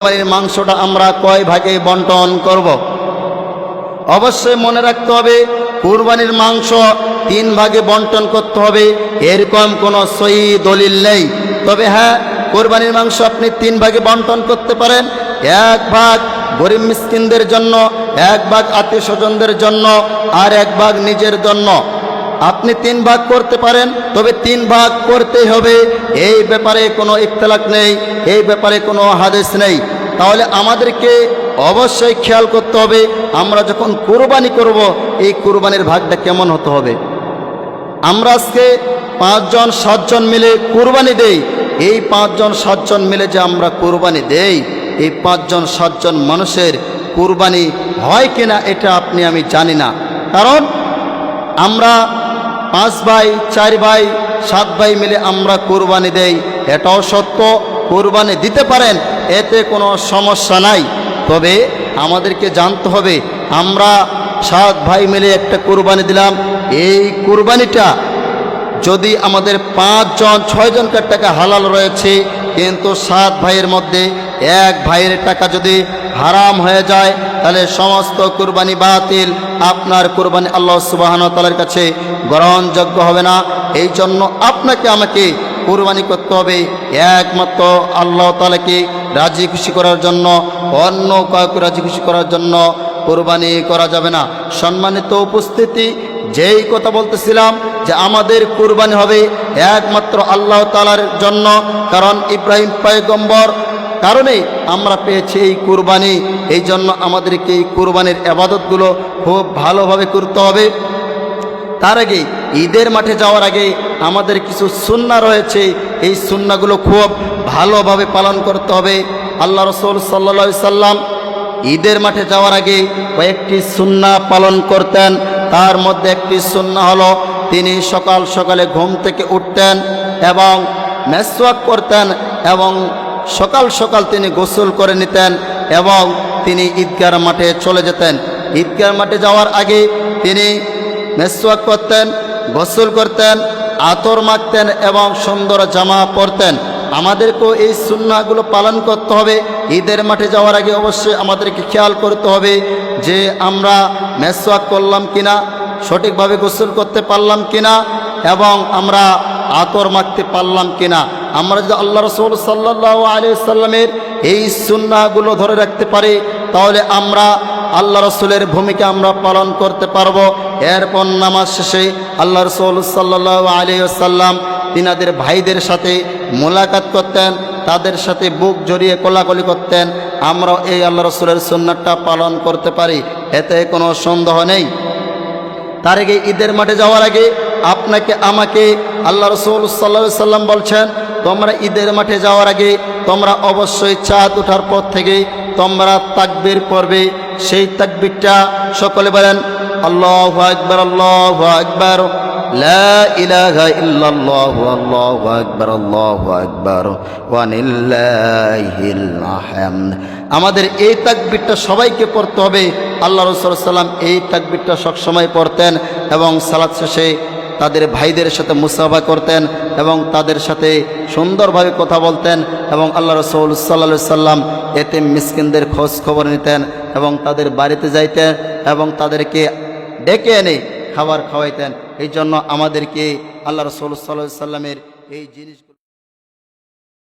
কুরবানির মাংসটা আমরা কয় ভাগে বন্টন করব। অবশ্যই মনে রাখতে হবে কুরবানির মাংস 3 ভাগে বন্টন করতে হবে, এরকম কোনো সহি দলিল নেই। তবে হ্যাঁ, কুরবানির মাংস আপনি 3 ভাগে বন্টন করতে পারেন। 1 ভাগ গরিব মিসকিনদের জন্য, 1 ভাগ আত্মীয় স্বজনদের জন্য, আর 1 ভাগ নিজের জন্য। আপনি 3 ভাগ করতে পারেন, তবে 3 ভাগ করতেই হবে, এই ব্যাপারে কোনো ইখতিলাফ নেই, এই ব্যাপারে কোনো হাদিস নেই। তাহলে আমাদেরকে অবশ্যই খেয়াল করতে হবে আমরা যখন কুরবানি করব এই কুরবানির ভাগটা কেমন হতে হবে। আমরা আজকে 5 জন 7 জন মিলে কুরবানি দেই, এই 5 জন 7 জন মিলে যে আমরা কুরবানি দেই, এই 5 জন 7 জন মানুষের কুরবানি হয় কিনা এটা আপনি আমি জানি না। কারণ আমরা 5 ভাই 4 ভাই 7 ভাই মিলে আমরা কুরবানি দেই, এটাও সত্য, কুরবানি দিতে পারেন, এতে কোনো সমস্যা নাই। তবে আমাদেরকে জানতে হবে আমরা 7 ভাই মিলে একটা কুরবানি দিলাম, এই কুরবানিটা যদি আমাদের 5 জন 6 জনকার টাকা হালাল রয়েছে, কিন্তু 7 ভাইয়ের মধ্যে 1 ভাইয়ের টাকা যদি হারাম হয়ে যায় তাহলে সমস্ত কুরবানি বাতিল, আপনার কুরবানি আল্লাহ সুবহানাহু ওয়া তাআলার কাছে গ্রহণযোগ্য হবে না। এই জন্য আপনাকে আমাকে কুরবানি করতে হবে একমাত্র আল্লাহ তাআলাকে রাজি খুশি করার জন্য, অন্য কাউকে রাজি খুশি করার জন্য কুরবানি করা যাবে না। সম্মানিত উপস্থিতি, যেই কথা বলতেছিলাম যে আমাদের কুরবানি হবে একমাত্র আল্লাহ তাআলার জন্য, কারণ ইব্রাহিম পয়গম্বর কারণে আমরা পেয়েছি এই কুরবানি। এই জন্য আমাদেরকে এই কুরবানির ইবাদতগুলো খুব ভালোভাবে করতে হবে। তার আগে ঈদের মাঠে যাওয়ার আগে আমাদের কিছু সুন্নাহ রয়েছে, এই সুন্নাহগুলো খুব ভালোভাবে পালন করতে হবে। আল্লাহ রাসূল সাল্লাল্লাহু আলাইহি সাল্লাম ঈদের মাঠে যাওয়ার আগে কয়েকটি সুন্নাহ পালন করতেন। তার মধ্যে একটি সুন্নাহ হলো তিনি সকাল সকালে ঘুম থেকে উঠতেন এবং মেসওয়াক করতেন এবং সকাল সকাল তিনি গোসল করে নিতেন এবং তিনি ঈদগাহ মাঠে চলে যেতেন। ঈদগাহ মাঠে যাওয়ার আগে তিনি মেসওয়াক করতেন, গোসল করতেন, আতর মাখতেন এবং সুন্দর জামা পরতেন। আমাদেরকেও এই সুন্নাহগুলো পালন করতে হবে। ঈদের মাঠে যাওয়ার আগে অবশ্যই আমাদেরকে খেয়াল করতে হবে যে আমরা মেসওয়াক করলাম কিনা, সঠিকভাবে গোসল করতে পারলাম কিনা এবং আমরা আতর মাখতে পারলাম কিনা। আমরা যদি আল্লাহ রাসূল সাল্লাল্লাহু আলাইহি সাল্লামের এই সুন্নাহগুলো ধরে রাখতে পারি তাহলে আমরা আল্লাহ রাসূলের ভূমিকা আমরা পালন করতে পারবো। এরপর নামাজ শেষে আল্লাহ রাসূল সাল্লাল্লাহু আলাইহি ওয়াসাল্লাম তিনাদের ভাইদের সাথে মোলাকাত করতেন, তাদের সাথে বুক জড়িয়ে কোলাকুলি করতেন। আমরা এই আল্লাহ রাসূলের সুন্নাতটা পালন করতে পারি, এতে কোনো সন্দেহ নেই। তার আগে ঈদের মাঠে যাওয়ার আগে আপনাকে আমাকে আল্লাহ রাসূল সাল্লাল্লাহু আলাইহি সাল্লাম বলছেন তোমরা ঈদের মাঠে যাওয়ার আগে তোমরা অবশ্যই চাঁদ ওঠার পর থেকে তোমরা তাকবীর পড়বে। সেই তাকবীরটা সকলে বলেন আল্লাহু আকবার, আল্লাহু আকবার, লা ইলাহা ইল্লাল্লাহু, আল্লাহু আকবার, আল্লাহু আকবার, ওয়া লিল্লাহিল হামদ। আমাদের এই তাকবীরটা সবাইকে পড়তে হবে। আল্লাহ রাসূল সাল্লাল্লাহু আলাইহি সাল্লাম এই তাকবীরটা সবসময় পড়তেন এবং সালাত শেষে তাদের ভাইদের সাথে মুসাফা করতেন এবং তাদের সাথে সুন্দরভাবে কথা বলতেন এবং আল্লাহ রাসূল সাল্লাল্লাহু আলাইহি সাল্লাম এতিম মিসকিনদের খোঁজ খবর নিতেন এবং তাদের বাড়িতে যাইতেন এবং তাদেরকে ডেকে এনে খাবার খাওয়াইতেন। এই জন্য আমাদেরকে আল্লাহ রাসূল সাল্লাল্লাহু আলাইহি সাল্লামের এই জিনিস